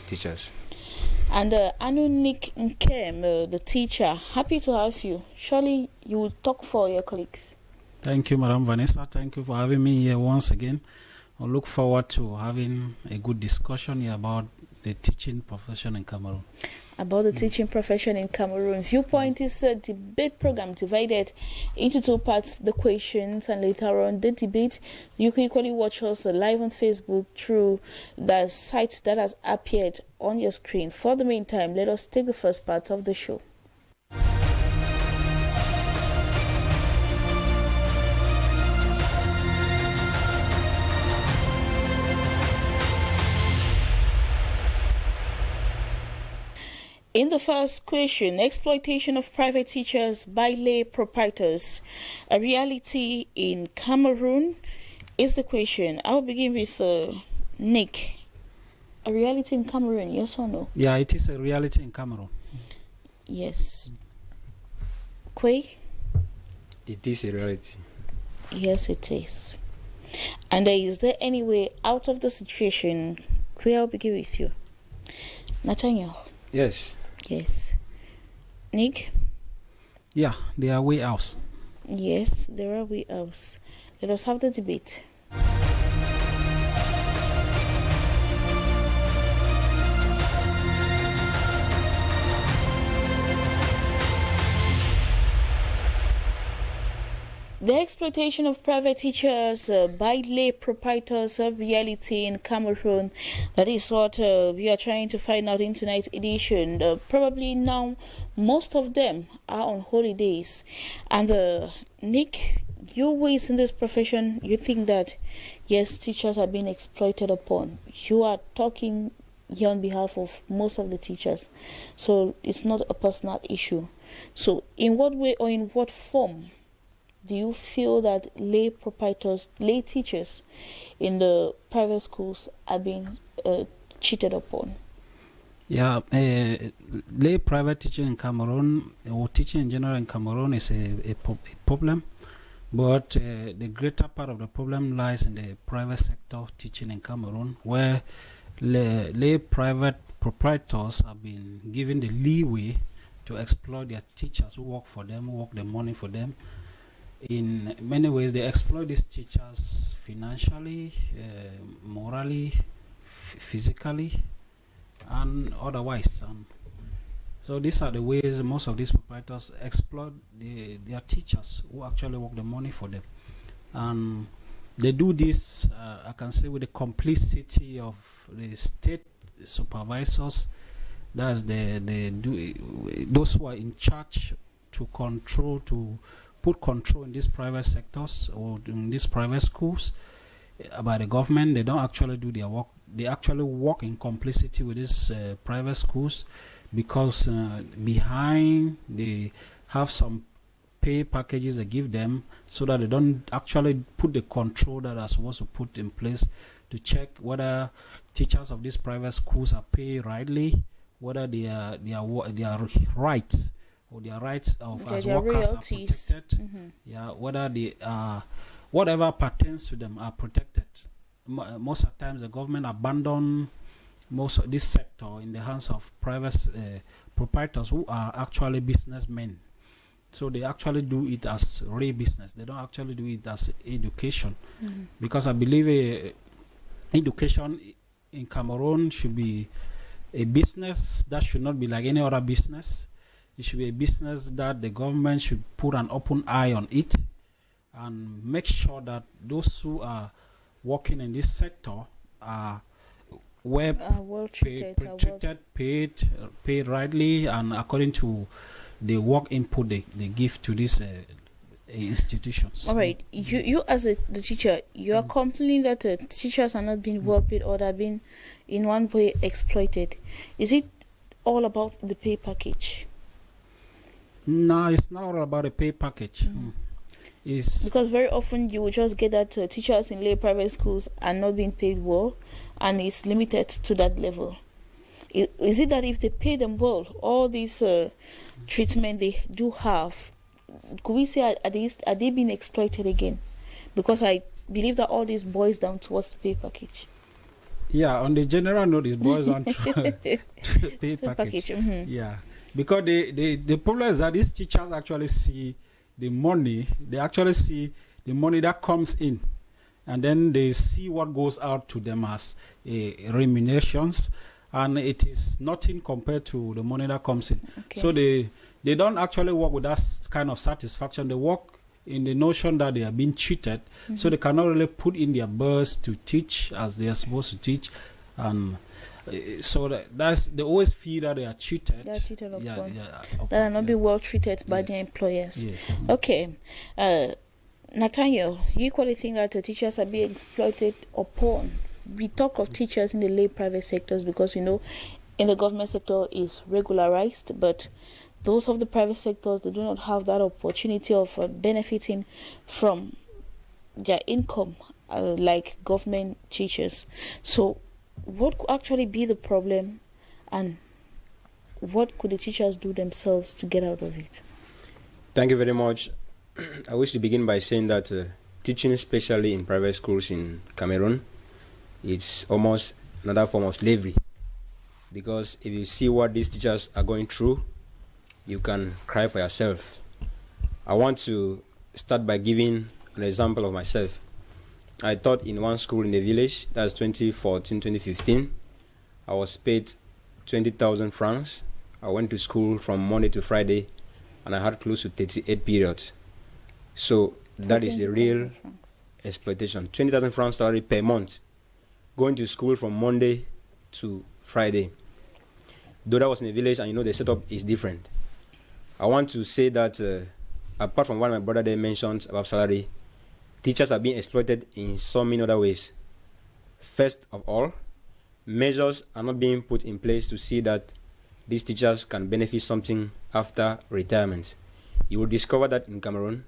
teachers. And Anu Nick Nkem, the teacher, happy to have you. Surely you will talk for your colleagues. Thank you, Madam Vanessa. Thank you for having me here once again. I look forward to having a good discussion here about the teaching profession in Cameroon. About the teaching profession in Cameroon. Viewpoint is a debate program divided into two parts, the questions and later on the debate. You can equally watch us live on Facebook through the site that has appeared on your screen. For the meantime, let us take the first part of the show. In the first question, exploitation of private teachers by lay proprietors, a reality in Cameroon, is the question. I'll begin with Nick. A reality in Cameroon, yes or no? Yeah, it is a reality in Cameroon. Yes. Kwei? It is a reality. Yes, it is. And is there any way out of the situation? Kwei, I'll begin with you. Nathaniel? Yes. Yes. Nick? Yeah, there are way outs. Yes, there are way outs. Let us have the debate. The exploitation of private teachers by lay proprietors of reality in Cameroon. That is what we are trying to find out in tonight's edition. Probably now most of them are on holidays. And Nick, you ways in this profession, you think that yes, teachers are being exploited upon. You are talking here on behalf of most of the teachers. So it's not a personal issue. So in what way or in what form do you feel that lay proprietors, lay teachers in the private schools are being cheated upon? Yeah, lay private teaching in Cameroon, or teaching in general in Cameroon, is a problem. But the greater part of the problem lies in the private sector teaching in Cameroon, where lay private proprietors have been given the leeway to exploit their teachers who work for them, who work the money for them. In many ways, they exploit these teachers financially, morally, physically, and otherwise. So these are the ways most of these proprietors exploit their teachers who actually work the money for them. And they do this, I can say, with the complicity of the state supervisors. That's those who are in charge to control, to put control in these private sectors or in these private schools by the government. They don't actually do their work. They actually work in complicity with these private schools, because behind they have some pay packages they give them, so that they don't actually put the control that are supposed to put in place to check whether teachers of these private schools are paid rightly, whether their rights or their rights as workers are protected. Yeah, whether whatever pertains to them are protected. Most of the times the government abandon most of this sector in the hands of private proprietors who are actually businessmen. So they actually do it as real business. They don't actually do it as education. Because I believe education in Cameroon should be a business that should not be like any other business. It should be a business that the government should put an open eye on it and make sure that those who are working in this sector are well treated, paid rightly, and according to the work input they give to these institutions. All right, you as the teacher, you are complaining that teachers are not being well paid or they're being in one way exploited. Is it all about the pay package? No, it's not all about a pay package. It's because very often you will just get that teachers in lay private schools are not being paid well, and it's limited to that level. Is it that if they pay them well, all these treatment they do have, could we say are they being exploited again? Because I believe that all this boils down towards the pay package. Yeah, on the general note, it boils down to pay package. Yeah, because the problem is that these teachers actually see the money. They actually see the money that comes in, and then they see what goes out to them as remunerations, and it is nothing compared to the money that comes in. Okay. So they don't actually work with that kind of satisfaction. They work in the notion that they are being cheated, so they cannot really put in their best to teach as they are supposed to teach, and so that's they always feel that they are cheated. They are cheated upon. That are not being well treated by their employers. Yes. Okay, Nathaniel, you equally think that the teachers are being exploited upon? We talk of teachers in the lay private sectors because we know in the government sector is regularized, but those of the private sectors, they do not have that opportunity of benefiting from their income like government teachers. So what could actually be the problem, and what could the teachers do themselves to get out of it? Thank you very much. I wish to begin by saying that teaching, especially in private schools in Cameroon, it's almost another form of slavery. Because if you see what these teachers are going through, you can cry for yourself. I want to start by giving an example of myself. I taught in one school in the village, that's 2014-2015. I was paid 20,000 francs. I went to school from Monday to Friday, and I had close to 38 periods. So that is the real exploitation. 20,000 francs salary per month, going to school from Monday to Friday. Though that was in the village, and you know the setup is different. I want to say that apart from what my brother there mentioned about salary, teachers are being exploited in so many other ways. First of all, measures are not being put in place to see that these teachers can benefit something after retirement. You will discover that in Cameroon,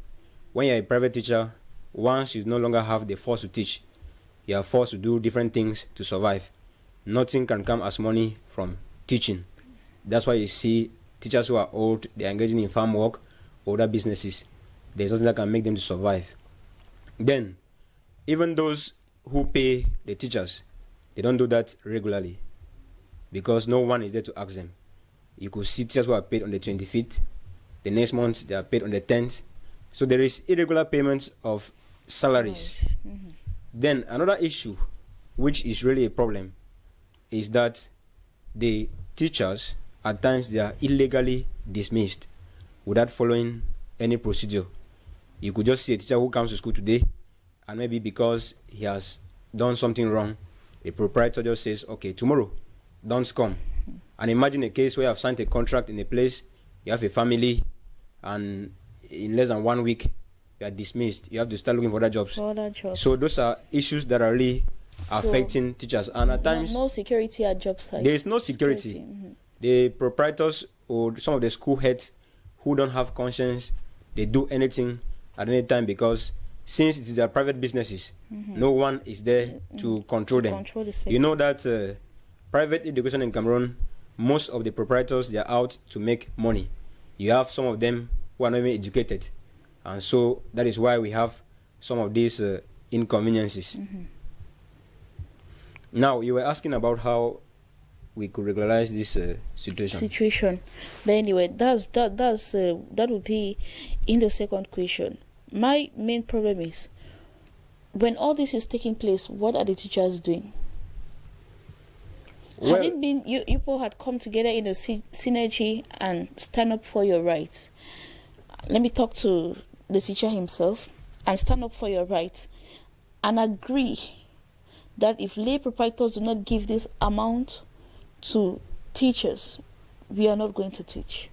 when you're a private teacher, once you no longer have the force to teach, you are forced to do different things to survive. Nothing can come as money from teaching. That's why you see teachers who are old, they are engaging in farm work or other businesses. There's nothing that can make them to survive. Then, even those who pay the teachers, they don't do that regularly because no one is there to ask them. You could see teachers who are paid on the 25th. The next month, they are paid on the 10th. So there is irregular payments of salaries. Then another issue, which is really a problem, is that the teachers, at times, they are illegally dismissed without following any procedure. You could just see a teacher who comes to school today, and maybe because he has done something wrong, the proprietor just says, okay, tomorrow, don't come. And imagine a case where you have signed a contract in a place, you have a family, and in less than 1 week, you are dismissed. You have to start looking for other jobs. So those are issues that are really affecting teachers. And at times, no security at job sites. There is no security. The proprietors or some of the school heads who don't have conscience, they do anything at any time because since it is their private businesses, no one is there to control them. You know that private education in Cameroon, most of the proprietors, they are out to make money. You have some of them who are not even educated. And so that is why we have some of these inconveniences. Now, you were asking about how we could regularize this situation. But anyway, that would be in the second question. My main problem is, when all this is taking place, what are the teachers doing? Well, had it been you people had come together in a synergy and stand up for your rights, let me talk to the teacher himself and stand up for your rights and agree that if lay proprietors do not give this amount to teachers, we are not going to teach.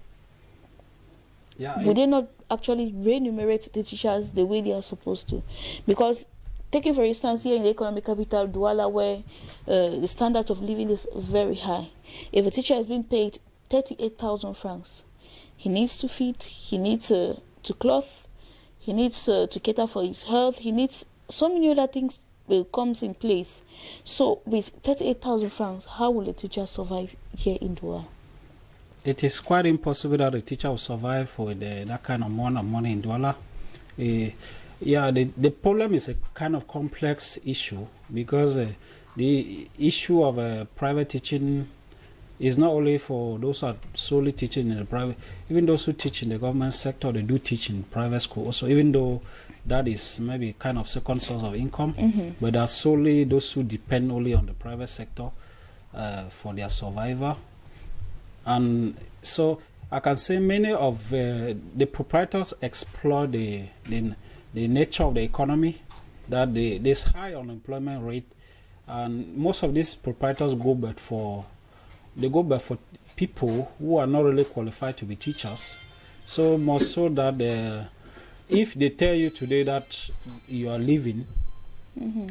Would they not actually remunerate the teachers the way they are supposed to? Because taking for instance here in the economic capital Douala, where the standard of living is very high, if a teacher is being paid 38,000 francs, he needs to feed, he needs to clothe, he needs to cater for his health, he needs so many other things comes in place. So with 38,000 francs, how will a teacher survive here in Douala? It is quite impossible that a teacher will survive for that kind of amount of money in Douala. The problem is a kind of complex issue because the issue of private teaching is not only for those who are solely teaching in the private, even those who teach in the government sector, they do teach in private school also, even though that is maybe kind of second source of income, but there are solely those who depend only on the private sector for their survival. And so I can say many of the proprietors exploit the nature of the economy, that there's high unemployment rate, and most of these proprietors go back for people who are not really qualified to be teachers. So more so that if they tell you today that you are leaving,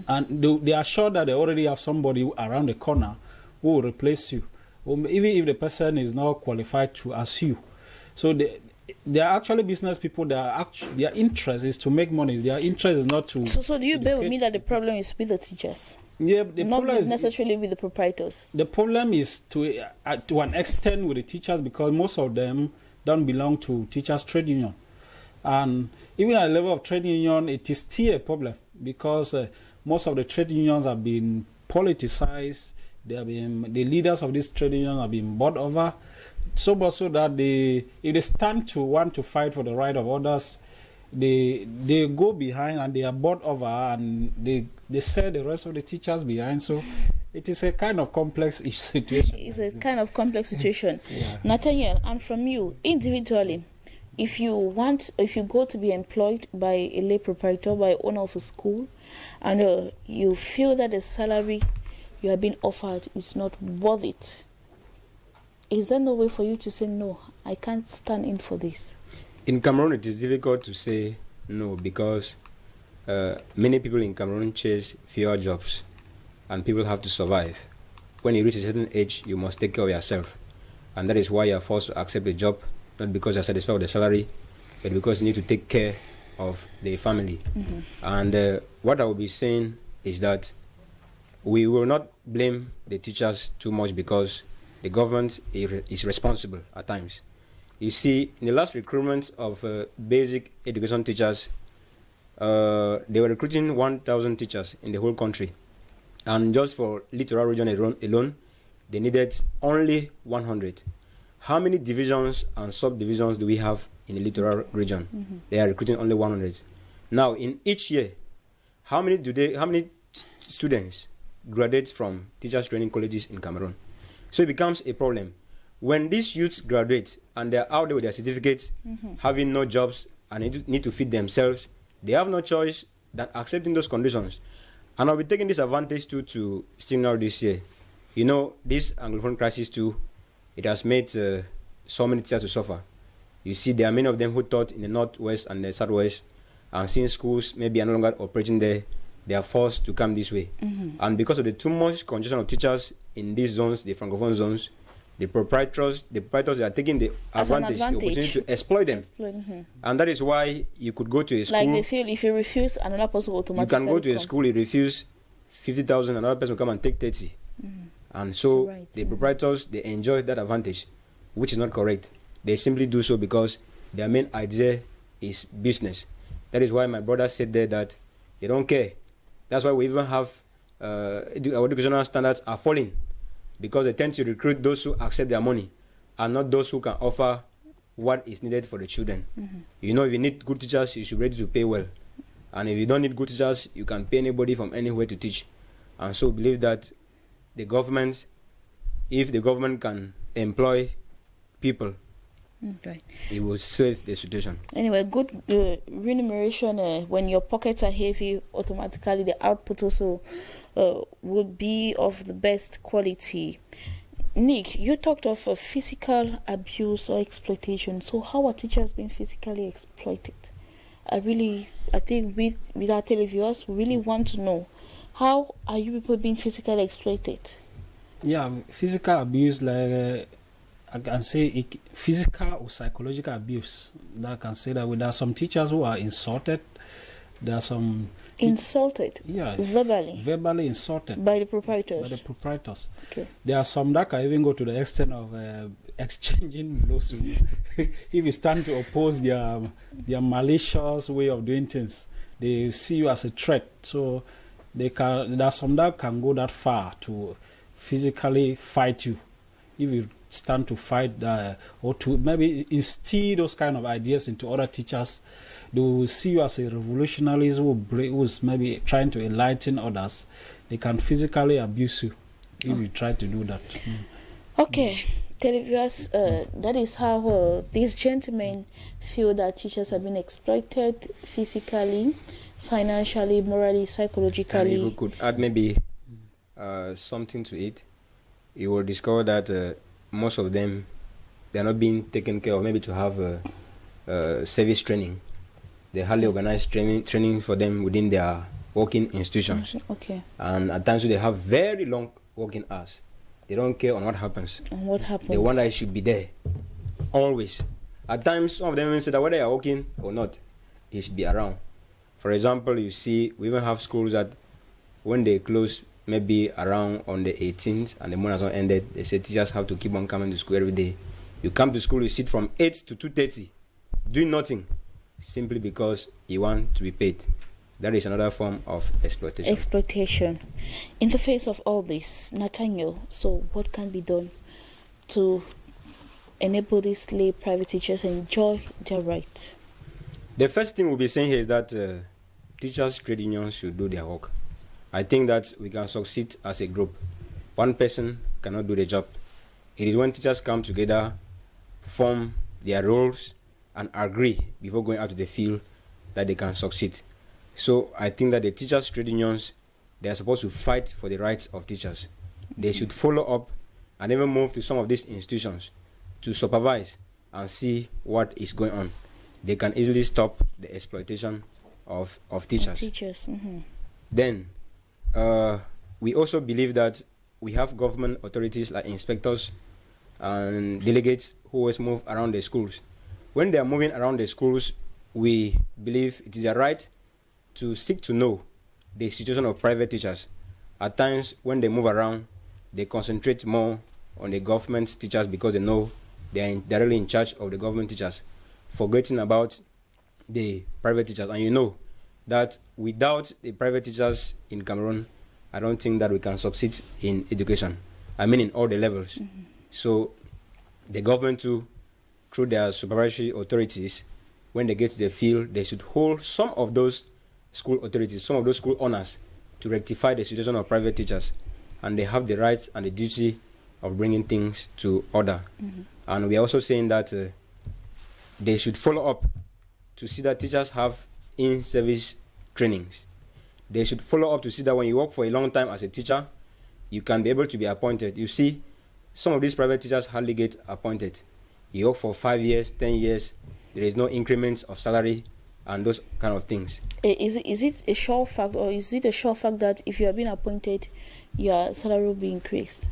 and they are sure that they already have somebody around the corner who will replace you, even if the person is not qualified to as you. So they are actually business people. Their interest is to make money. Their interest is not to. So do you bear with me that the problem is with the teachers? Yeah, the not problem necessarily with the proprietors. The problem is to an extent with the teachers, because most of them don't belong to teachers' trade union, and even at the level of trade union, it is still a problem because most of the trade unions have been politicized. The leaders of these trade unions have been bought over, so much so that if they stand to want to fight for the right of others, they go behind and they are bought over, and they sell the rest of the teachers behind. So it is a kind of complex situation. It's a kind of complex situation. Yeah. Nathaniel, and from you individually, if you go to be employed by a lay proprietor, by owner of a school, and you feel that the salary you are being offered is not worth it, is there no way for you to say, no, I can't stand in for this? In Cameroon, it is difficult to say no because many people in Cameroon chase fewer jobs, and people have to survive. When you reach a certain age, you must take care of yourself, and that is why you are forced to accept a job, not because you are satisfied with the salary, but because you need to take care of the family. And what I will be saying is that we will not blame the teachers too much because the government is responsible at times. You see, in the last recruitment of basic education teachers, they were recruiting 1,000 teachers in the whole country. And just for littoral region alone, they needed only 100. How many divisions and subdivisions do we have in the littoral region? They are recruiting only 100. Now, in each year, how many students graduate from teachers training colleges in Cameroon? So it becomes a problem. When these youths graduate and they're out there with their certificates, having no jobs and need to feed themselves, they have no choice than accepting those conditions. And I'll be taking this advantage too to signal this year. You know, this Anglophone crisis too, it has made so many teachers to suffer. You see, there are many of them who taught in the northwest and the southwest, and since schools maybe are no longer operating there, they are forced to come this way. And because of the too much congestion of teachers in these zones, the Francophone zones, the proprietors are taking the advantage, the opportunity to exploit them. And that is why you could go to a school. Like they feel if you refuse, another person will automatically you can go to a school, you refuse 50,000, another person will come and take 30. And so the proprietors, they enjoy that advantage, which is not correct. They simply do so because their main idea is business. That is why my brother said there that they don't care. That's why we even have our educational standards are falling, because they tend to recruit those who accept their money and not those who can offer what is needed for the children. You know, if you need good teachers, you should be ready to pay well. And if you don't need good teachers, you can pay anybody from anywhere to teach. And so believe that the government, if the government can employ people, it will save the situation. Anyway, good remuneration. When your pockets are heavy, automatically the output also would be of the best quality. Nick, you talked of physical abuse or exploitation. So how are teachers being physically exploited? I think with our televiewers, we really want to know, how are you people being physically exploited? Yeah, physical abuse, like I can say physical or psychological abuse. I can say that there are some teachers who are insulted. There are some insulted, verbally insulted by the proprietors. Okay. There are some that can even go to the extent of exchanging blows with you. If you stand to oppose their malicious way of doing things, they see you as a threat. So there are some that can go that far to physically fight you if you stand to fight, or to maybe instill those kind of ideas into other teachers. They will see you as a revolutionary who's maybe trying to enlighten others. They can physically abuse you if you try to do that. Okay, televiewers, that is how these gentlemen feel that teachers have been exploited physically, financially, morally, psychologically. And if we could add maybe something to it, you will discover that most of them, they are not being taken care of, maybe to have service training. They hardly organize training for them within their working institutions. Okay. And at times they have very long working hours. They don't care on what happens. And what happens? They wonder it should be there. Always. At times, some of them even say that whether they are working or not, he should be around. For example, you see, we even have schools that when they close, maybe around on the 18th and the month has not ended, they say teachers have to keep on coming to school every day. You come to school, you sit from 8 to 2:30, doing nothing, simply because you want to be paid. That is another form of exploitation. Exploitation. In the face of all this, Nathaniel, so what can be done to enable these lay private teachers enjoy their rights? The first thing we'll be saying here is that teachers' trade unions should do their work. I think that we can succeed as a group. One person cannot do the job. It is when teachers come together, form their roles, and agree before going out to the field that they can succeed. So I think that the teachers' trade unions, they are supposed to fight for the rights of teachers. They should follow up and even move to some of these institutions to supervise and see what is going on. They can easily stop the exploitation of teachers. Then, we also believe that we have government authorities like inspectors and delegates who always move around the schools. When they are moving around the schools, we believe it is their right to seek to know the situation of private teachers. At times, when they move around, they concentrate more on the government teachers because they know they are directly in charge of the government teachers, forgetting about the private teachers. And you know that without the private teachers in Cameroon, I don't think that we can succeed in education. I mean in all the levels. So the government too, through their supervisory authorities, when they get to the field, they should hold some of those school authorities, some of those school owners, to rectify the situation of private teachers. And they have the rights and the duty of bringing things to order. And we are also saying that they should follow up to see that teachers have in-service trainings. They should follow up to see that when you work for a long time as a teacher, you can be able to be appointed. You see, some of these private teachers hardly get appointed. You work for 5 years, 10 years, there is no increments of salary and those kind of things. Is it a sure fact, or is it a sure fact that if you have been appointed, your salary will be increased?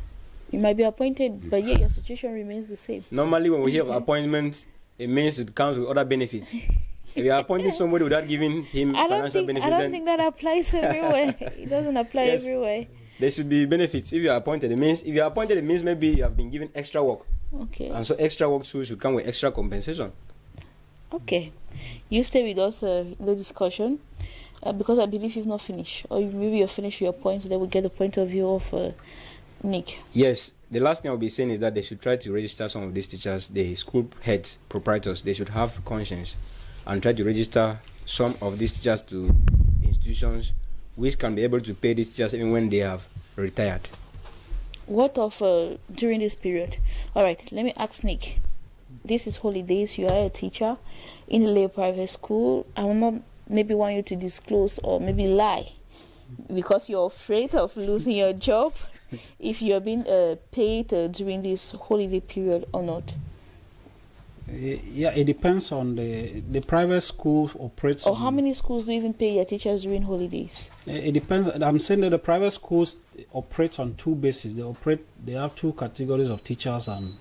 You might be appointed, but yet your situation remains the same. Normally, when we hear of appointment, it means it comes with other benefits. If you are appointing somebody without giving him financial benefits, I don't think that applies everywhere. It doesn't apply everywhere. There should be benefits. If you are appointed, it means maybe you have been given extra work. Okay. And so extra work too should come with extra compensation. Okay. You stay with us in the discussion because I believe you've not finished, or maybe you've finished your points. Then we'll get the point of view of Nick. Yes. The last thing I'll be saying is that they should try to register some of these teachers, the school heads, proprietors. They should have conscience and try to register some of these teachers to institutions which can be able to pay these teachers even when they have retired. What of during this period? All right, let me ask Nick. This is holidays. You are a teacher in a lay private school. I will not maybe want you to disclose or maybe lie because you're afraid of losing your job if you're being paid during this holiday period or not. Yeah, it depends on the private school operates. Or how many schools do even pay their teachers during holidays? It depends. I'm saying that the private schools operate on two bases. They have two categories of teachers, and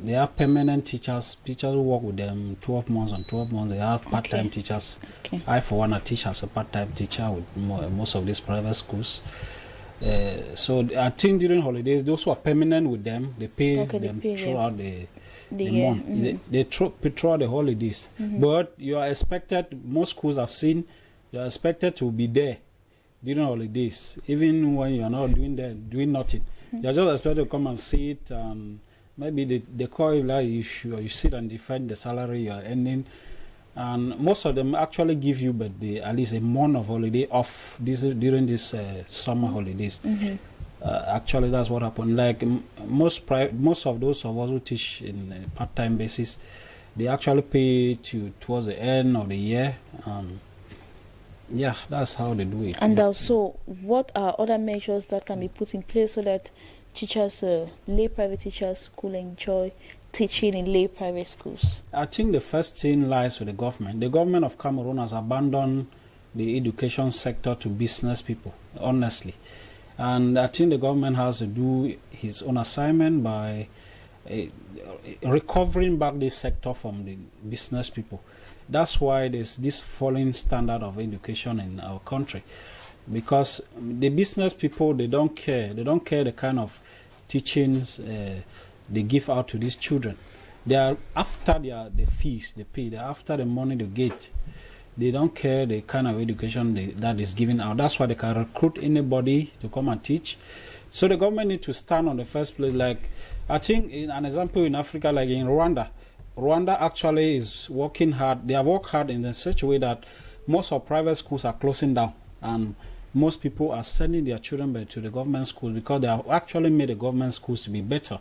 they have permanent teachers who work with them 12 months and 12 months. They have part-time teachers. Okay. I, for one, I teach as a part-time teacher with most of these private schools. So I think during holidays, those who are permanent with them, they pay them throughout the month. They throughout the holidays. But you are expected, most schools I've seen, you are expected to be there during holidays, even when you are not doing nothing. You're just expected to come and sit, and maybe they call you like you sit and defend the salary you are earning. And most of them actually give you at least a month of holiday off during this summer holidays. Actually, that's what happened. Like most of those of us who teach in a part-time basis, they actually pay towards the end of the year. Yeah, that's how they do it. And also, what are other measures that can be put in place so that teachers, lay private teachers, could enjoy teaching in lay private schools? I think the first thing lies with the government. The government of Cameroon has abandoned the education sector to business people, honestly. And I think the government has to do his own assignment by recovering back this sector from the business people. That's why there's this falling standard of education in our country. Because the business people, they don't care. They don't care the kind of teachings they give out to these children. They are after the fees they pay. They're after the money they get. They don't care the kind of education that is given out. That's why they can recruit anybody to come and teach. So the government need to stand on the first place. Like I think in an example in Africa, like in Rwanda actually is working hard. They have worked hard in such a way that most of private schools are closing down, and most people are sending their children back to the government schools because they have actually made the government schools to be better.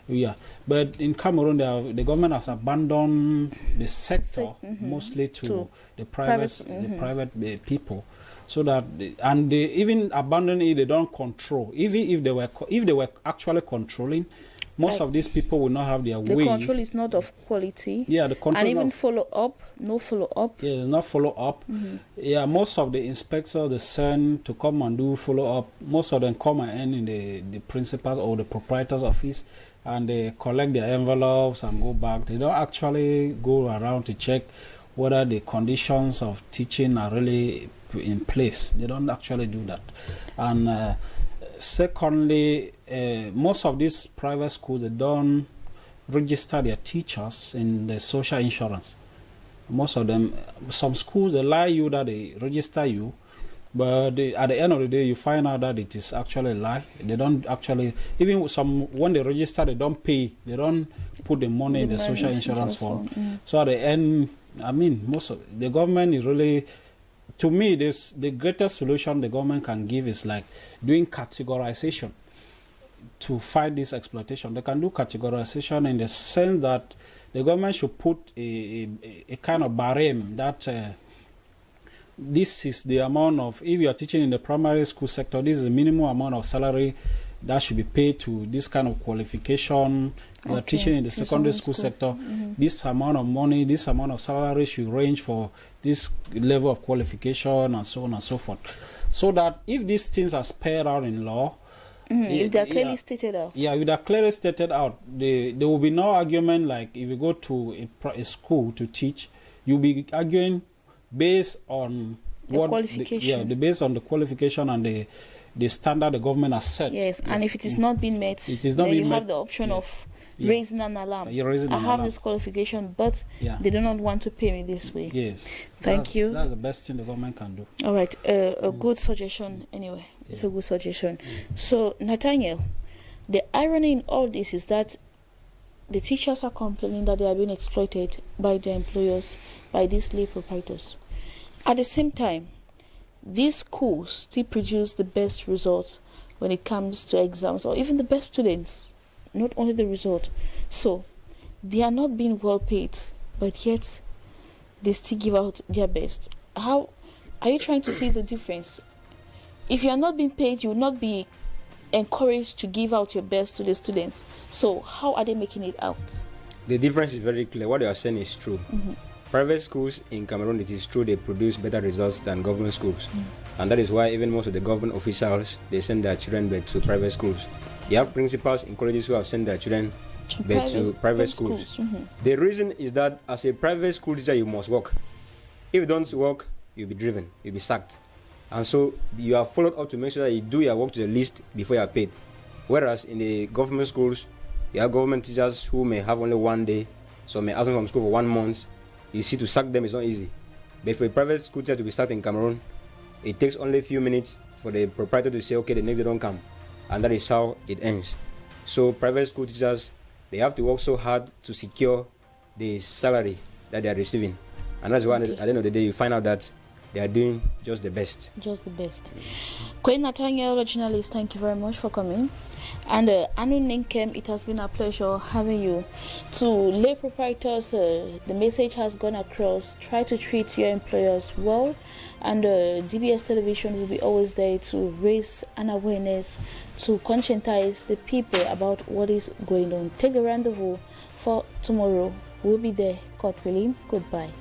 Yeah, but in Cameroon, the government has abandoned the sector mostly to the private people, so that and they even abandon it. They don't control. Even if they were actually controlling, most of these people will not have their way. The control is not of quality. Yeah, the control and even follow up, no follow up. Yeah, not follow up. Yeah, most of the inspectors they send to come and do follow up. Most of them come and end in the principal's or the proprietor's office, and they collect their envelopes and go back. They don't actually go around to check whether the conditions of teaching are really in place. They don't actually do that. And secondly, most of these private schools, they don't register their teachers in the social insurance. Most of them, some schools, they lie you that they register you, but at the end of the day, you find out that it is actually a lie. They don't actually, even when they register, they don't pay. They don't put the money in the social insurance fund. So at the end, I mean, most of the government is really, to me, the greatest solution the government can give is like doing categorization to fight this exploitation. They can do categorization in the sense that the government should put a kind of barème that this is the amount of, if you are teaching in the primary school sector, this is the minimum amount of salary that should be paid to this kind of qualification. You are teaching in the secondary school sector, this amount of money, this amount of salary should range for this level of qualification, and so on and so forth. So that if these things are spelled out in law, if they're clearly stated out. Yeah, if they're clearly stated out, there will be no argument like if you go to a school to teach, you'll be arguing based on the qualification. Based on the qualification and the standard the government has set. Yes, and if it is not being met, then you have the option of raising an alarm. I have this qualification, but they do not want to pay me this way. Yes. Thank you. That's the best thing the government can do. All right. A good suggestion anyway. It's a good suggestion. So, Nathaniel, the irony in all this is that the teachers are complaining that they are being exploited by their employers, by these lay proprietors. At the same time, these schools still produce the best results when it comes to exams, or even the best students, not only the result. So, they are not being well paid, but yet they still give out their best. How are you trying to see the difference? If you are not being paid, you will not be encouraged to give out your best to the students. So how are they making it out? The difference is very clear. What you are saying is true. Private schools in Cameroon, it is true, they produce better results than government schools. And that is why even most of the government officials, they send their children back to private schools. You have principals in colleges who have sent their children back to private schools. The reason is that as a private school teacher, you must work. If you don't work, you'll be driven, you'll be sacked. And so you are followed up to make sure that you do your work to the least before you are paid. Whereas in the government schools, you have government teachers who may have only one day, so may absent from school for 1 month. You see, to sack them is not easy. But for a private school teacher to be sacked in Cameroon, it takes only a few minutes for the proprietor to say, okay, the next day don't come, and that is how it ends. So private school teachers, they have to work so hard to secure the salary that they are receiving, and that's why at the end of the day you find out that they are doing just the best. Just the best. Queen Nathaniel, journalist, thank you very much for coming. And Anu Ninkem, it has been a pleasure having you. To lay proprietors, the message has gone across. Try to treat your employers well, and DBS Television will be always there to raise an awareness, to conscientize the people about what is going on. Take the rendezvous for tomorrow. We'll be there. God willing. Goodbye.